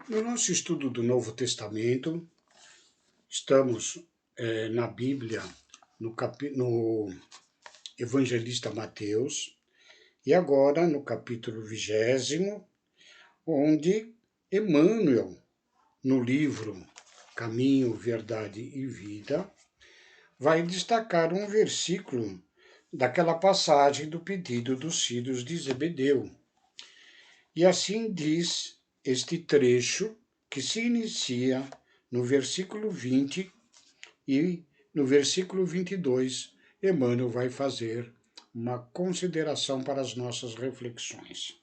No nosso estudo do Novo Testamento, estamos na Bíblia, no Evangelista Mateus, e agora no capítulo 20, onde Emmanuel, no livro Caminho, Verdade e Vida, vai destacar um versículo daquela passagem do pedido dos filhos de Zebedeu. E assim diz este trecho que se inicia no versículo 20 e no versículo 22, Emmanuel vai fazer uma consideração para as nossas reflexões.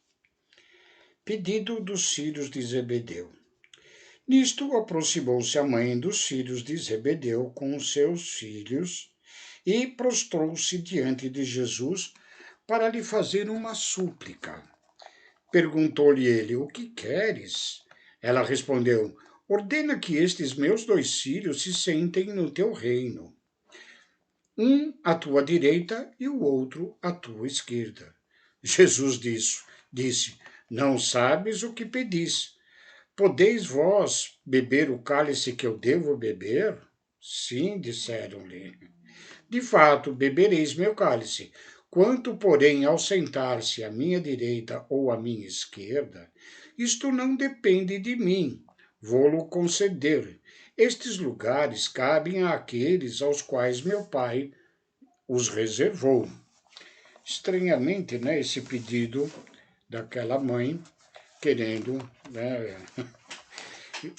Pedido dos filhos de Zebedeu. Nisto aproximou-se a mãe dos filhos de Zebedeu com os seus filhos e prostrou-se diante de Jesus para lhe fazer uma súplica. Perguntou-lhe ele: "O que queres?" Ela respondeu: "Ordena que estes meus 2 filhos se sentem no teu reino, um à tua direita e o outro à tua esquerda." Jesus disse: "Não sabes o que pedis. Podeis vós beber o cálice que eu devo beber?" "Sim", disseram-lhe. "De fato, bebereis meu cálice. Quanto, porém, ao sentar-se à minha direita ou à minha esquerda, isto não depende de mim. Vou-lo conceder. Estes lugares cabem àqueles aos quais meu Pai os reservou." Estranhamente, né, esse pedido daquela mãe, querendo, né,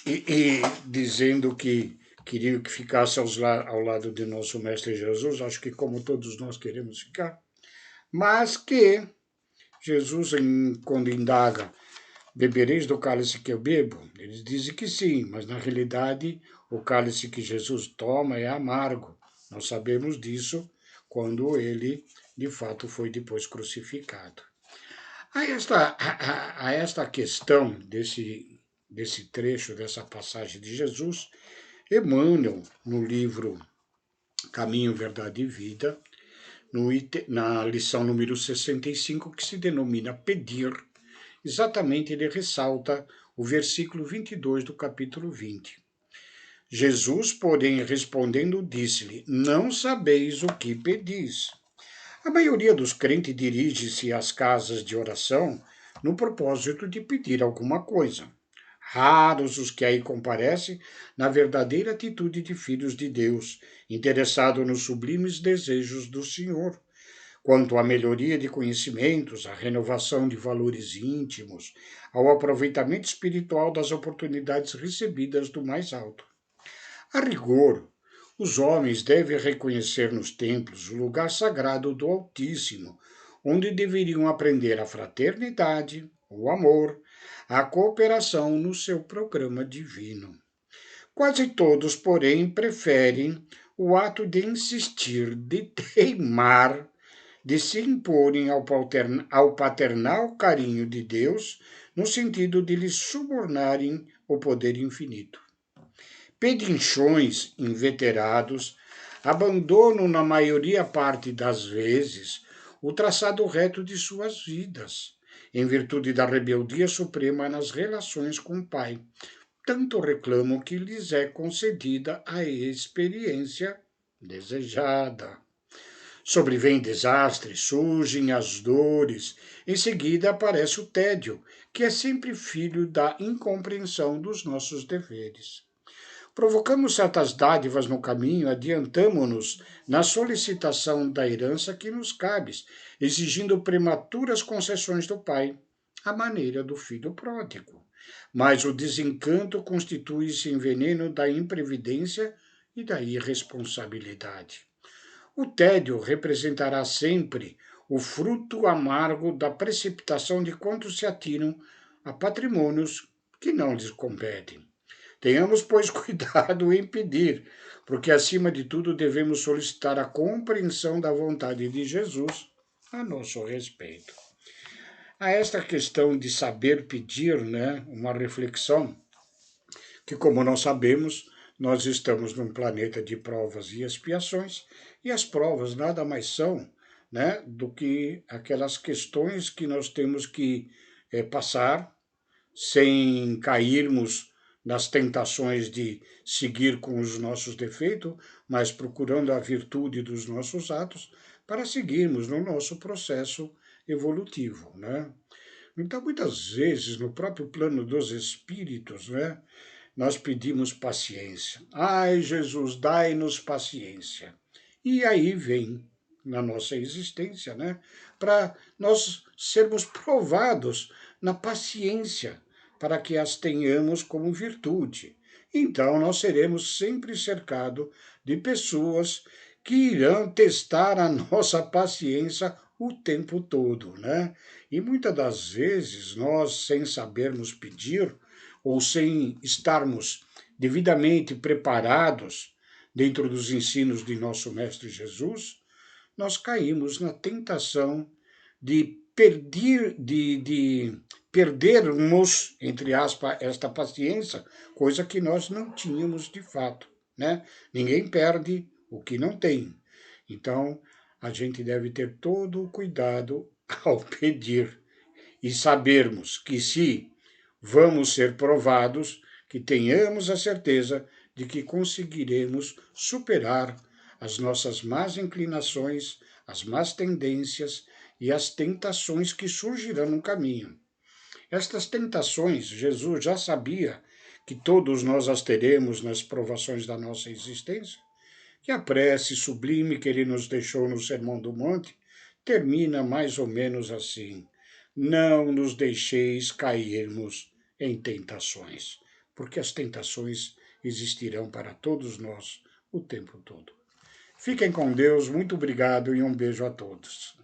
e dizendo que queria que ficasse ao lado de nosso Mestre Jesus, acho que como todos nós queremos ficar, mas que Jesus, quando indaga: "Bebereis do cálice que eu bebo?" Eles dizem que sim, mas na realidade o cálice que Jesus toma é amargo. Nós sabemos disso quando ele, de fato, foi depois crucificado. A esta questão desse trecho, dessa passagem de Jesus, Emmanuel, no livro Caminho, Verdade e Vida, na lição número 65, que se denomina Pedir, exatamente ele ressalta o versículo 22 do capítulo 20. Jesus, porém, respondendo, disse-lhe: "Não sabeis o que pedis." A maioria dos crentes dirige-se às casas de oração no propósito de pedir alguma coisa. Raros os que aí comparecem na verdadeira atitude de filhos de Deus, interessados nos sublimes desejos do Senhor, quanto à melhoria de conhecimentos, à renovação de valores íntimos, ao aproveitamento espiritual das oportunidades recebidas do mais alto. A rigor, os homens devem reconhecer nos templos o lugar sagrado do Altíssimo, onde deveriam aprender a fraternidade, o amor, a cooperação no seu programa divino. Quase todos, porém, preferem o ato de insistir, de teimar, de se imporem ao paternal carinho de Deus, no sentido de lhe subornarem o poder infinito. Pedinchões inveterados abandonam, na maioria parte das vezes, o traçado reto de suas vidas, em virtude da rebeldia suprema nas relações com o Pai. Tanto reclamam que lhes é concedida a experiência desejada. Sobrevêm desastres, surgem as dores, em seguida aparece o tédio, que é sempre filho da incompreensão dos nossos deveres. Provocamos certas dádivas no caminho, adiantamo-nos na solicitação da herança que nos cabe, exigindo prematuras concessões do Pai, à maneira do filho pródigo. Mas o desencanto constitui-se em veneno da imprevidência e da irresponsabilidade. O tédio representará sempre o fruto amargo da precipitação de quantos se atiram a patrimônios que não lhes competem. Tenhamos, pois, cuidado em pedir, porque, acima de tudo, devemos solicitar a compreensão da vontade de Jesus a nosso respeito. A esta questão de saber pedir, né, uma reflexão, que, como nós sabemos, nós estamos num planeta de provas e expiações, e as provas nada mais são, né, do que aquelas questões que nós temos que passar, sem cairmos nas tentações de seguir com os nossos defeitos, mas procurando a virtude dos nossos atos para seguirmos no nosso processo evolutivo, né? Então, muitas vezes, no próprio plano dos espíritos, né, nós pedimos paciência. Ai, Jesus, dai-nos paciência. E aí vem na nossa existência, né, para nós sermos provados na paciência, para que as tenhamos como virtude. Então, nós seremos sempre cercados de pessoas que irão testar a nossa paciência o tempo todo, né? E muitas das vezes nós, sem sabermos pedir, ou sem estarmos devidamente preparados dentro dos ensinos de nosso Mestre Jesus, nós caímos na tentação de perdermos, entre aspas, esta paciência, coisa que nós não tínhamos de fato, né? Ninguém perde o que não tem. Então, a gente deve ter todo o cuidado ao pedir e sabermos que se vamos ser provados, que tenhamos a certeza de que conseguiremos superar as nossas más inclinações, as más tendências e as tentações que surgirão no caminho. Estas tentações, Jesus já sabia que todos nós as teremos nas provações da nossa existência, que a prece sublime que ele nos deixou no Sermão do Monte termina mais ou menos assim: não nos deixeis cairmos em tentações, porque as tentações existirão para todos nós o tempo todo. Fiquem com Deus, muito obrigado e um beijo a todos.